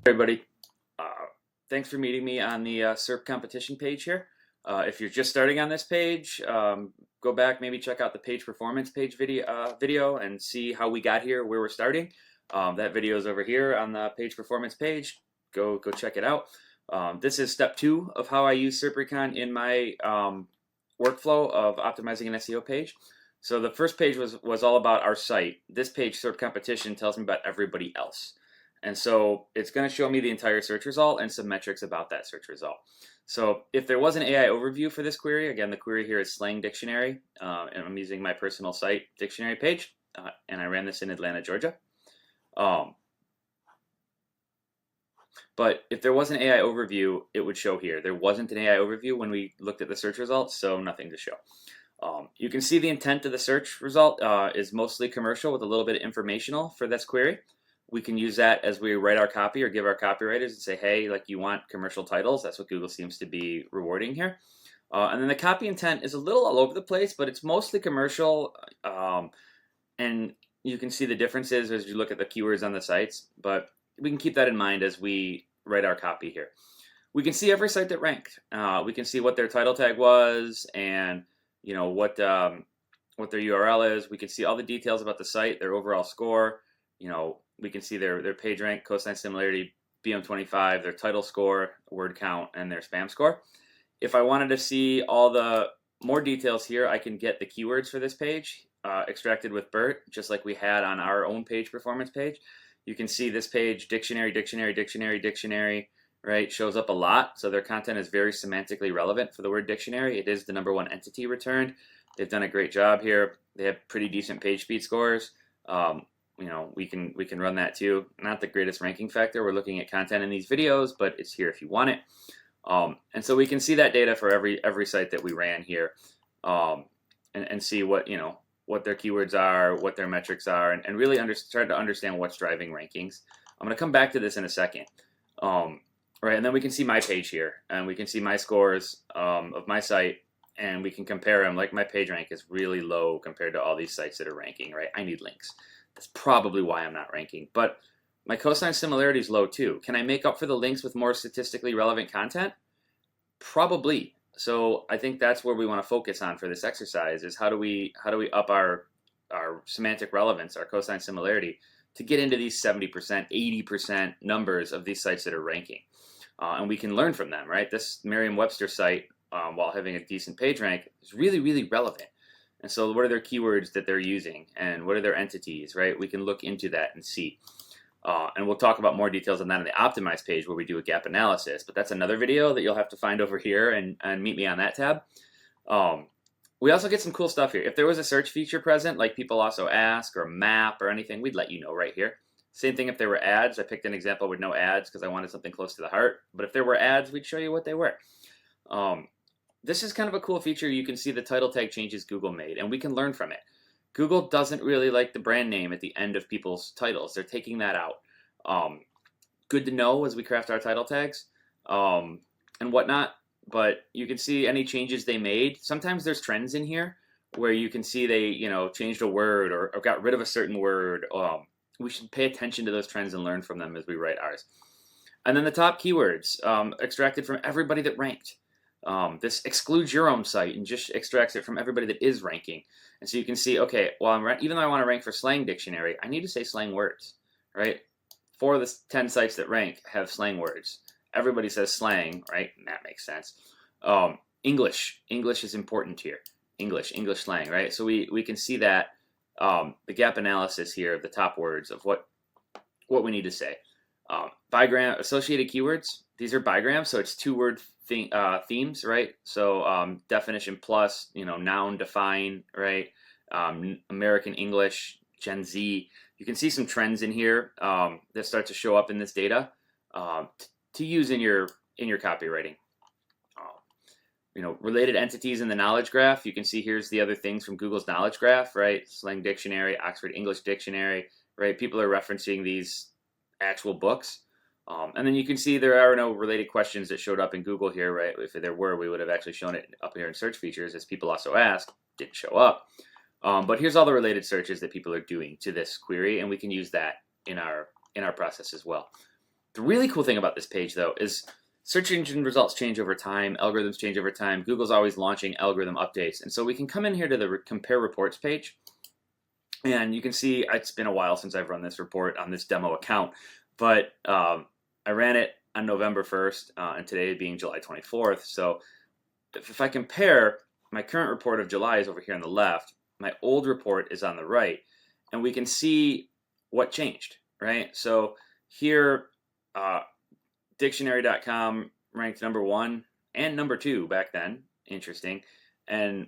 Everybody, thanks for meeting me on the SERP competition page here. If you're just starting on this page, go back, maybe check out the page performance page video and see how we got here, where we're starting. That video is over here on the page performance page. Go check it out. This is step 2 of how I use SERPrecon in my workflow of optimizing an SEO page. So the first page was all about our site. This page, SERP competition, tells me about everybody else. And so it's going to show me the entire search result and some metrics about that search result. So if there was an AI overview for this query, again, the query here is slang dictionary, and I'm using my personal site dictionary page, and I ran this in Atlanta, Georgia. But if there was an AI overview, it would show here. There wasn't an AI overview when we looked at the search results, so nothing to show. You can see the intent of the search result is mostly commercial with a little bit of informational for this query. We can use that as we write our copy or give our copywriters and say, hey, like you want commercial titles. That's what Google seems to be rewarding here. And then the copy intent is a little all over the place, but it's mostly commercial. And you can see the differences as you look at the keywords on the sites, but we can keep that in mind as we write our copy here. We can see every site that ranked. We can see what their title tag was and what their URL is. We can see all the details about the site, their overall score. We can see their PageRank, cosine similarity, BM25, their title score, word count, and their spam score. If I wanted to see all the more details here, I can get the keywords for this page extracted with BERT, just like we had on our own page performance page. You can see this page, dictionary, dictionary, dictionary, dictionary, right, shows up a lot. So their content is very semantically relevant for the word dictionary. It is the #1 entity returned. They've done a great job here. They have pretty decent page speed scores. We can run that too. Not the greatest ranking factor. We're looking at content in these videos, but it's here if you want it. And so we can see that data for every site that we ran here, and see what their keywords are, what their metrics are, and really try to understand what's driving rankings. I'm going to come back to this in a second. Right, and then we can see my page here, and we can see my scores of my site, and we can compare them. Like my PageRank is really low compared to all these sites that are ranking. Right, I need links. That's probably why I'm not ranking. But my cosine similarity is low too. Can I make up for the links with more statistically relevant content? Probably. So I think that's where we want to focus on for this exercise is how do we up our semantic relevance, our cosine similarity, to get into these 70%, 80% numbers of these sites that are ranking. And we can learn from them, right? This Merriam-Webster site, while having a decent page rank, is really, really relevant. And so what are their keywords that they're using and what are their entities, right? We can look into that and see. And we'll talk about more details on that on the optimize page where we do a gap analysis, but that's another video that you'll have to find over here and meet me on that tab. We also get some cool stuff here. If there was a search feature present, like people also ask or a map or anything, we'd let you know right here. Same thing if there were ads. I picked an example with no ads because I wanted something close to the heart. But if there were ads, we'd show you what they were. This is kind of a cool feature. You can see the title tag changes Google made, and we can learn from it. Google doesn't really like the brand name at the end of people's titles. They're taking that out. Good to know as we craft our title tags and whatnot. But you can see any changes they made. Sometimes there's trends in here where you can see they changed a word or got rid of a certain word. We should pay attention to those trends and learn from them as we write ours. And then the top keywords extracted from everybody that ranked. This excludes your own site and just extracts it from everybody that is ranking. And so you can see, okay, well, even though I want to rank for slang dictionary, I need to say slang words, right? 4 of the 10 sites that rank have slang words. Everybody says slang, right? And that makes sense. English is important here. English slang, right? So we can see that the gap analysis here of the top words of what we need to say. Bigram associated keywords. These are bigrams, so it's 2-word themes, right? So definition plus, noun define, right? American English, Gen Z. You can see some trends in here that start to show up in this data to use in your copywriting. Related entities in the knowledge graph. You can see here's the other things from Google's knowledge graph, right? Slang dictionary, Oxford English dictionary, right? People are referencing these actual books. And then you can see there are no related questions that showed up in Google here, right? If there were, we would have actually shown it up here in search features, as people also ask, didn't show up. But here's all the related searches that people are doing to this query, and we can use that in our process as well. The really cool thing about this page, though, is search engine results change over time, algorithms change over time. Google's always launching algorithm updates. And so we can come in here to the compare reports page, and you can see it's been a while since I've run this report on this demo account, but I ran it on November 1st, and today being July 24th. So if I compare, my current report of July is over here on the left, my old report is on the right, and we can see what changed, right? So here, dictionary.com ranked #1 and #2 back then, interesting, and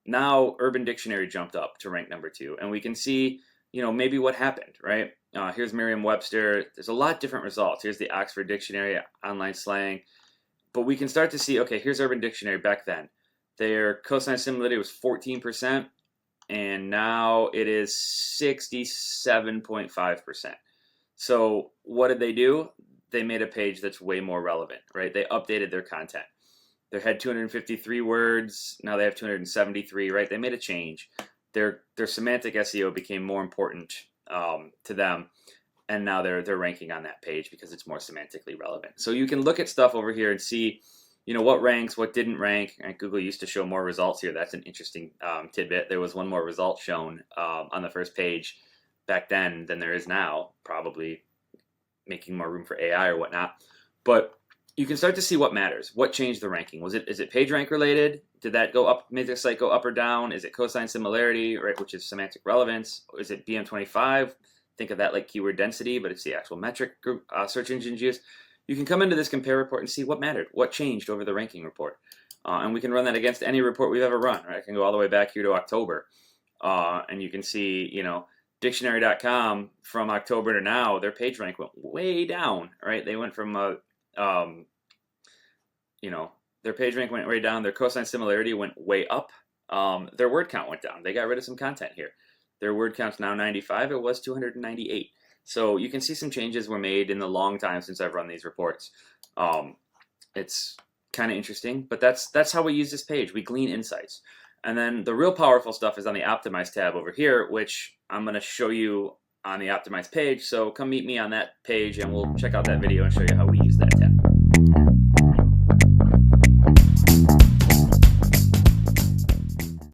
now Urban Dictionary jumped up to rank #2, and we can see, maybe what happened, right? Here's Merriam-Webster. There's a lot of different results. Here's the Oxford Dictionary, online slang, but we can start to see, okay, here's Urban Dictionary back then. Their cosine similarity was 14%, and now it is 67.5%. So what did they do? They made a page that's way more relevant, right? They updated their content. They had 253 words, now they have 273, right? They made a change. Their semantic SEO became more important to them, and now they're ranking on that page because it's more semantically relevant. So you can look at stuff over here and see, what ranks, what didn't rank. And Google used to show more results here. That's an interesting tidbit. There was one more result shown on the first page back then than there is now, probably making more room for AI or whatnot. But you can start to see what matters. What changed the ranking? Is it PageRank related? Did that go up? Made the site go up or down? Is it cosine similarity, right, which is semantic relevance? Is it BM25? Think of that like keyword density, but it's the actual metric search engines use. You can come into this compare report and see what mattered, what changed over the ranking report. And we can run that against any report we've ever run, right? I can go all the way back here to October. And you can see, dictionary.com from October to now, their page rank went way down, right? They went from, their page rank went way down. Their cosine similarity went way up. Their word count went down. They got rid of some content here. Their word count's now 95. It was 298. So you can see some changes were made in the long time since I've run these reports. It's kind of interesting, but that's how we use this page. We glean insights. And then the real powerful stuff is on the Optimize tab over here, which I'm going to show you on the Optimize page. So come meet me on that page and we'll check out that video and show you how we use that tab.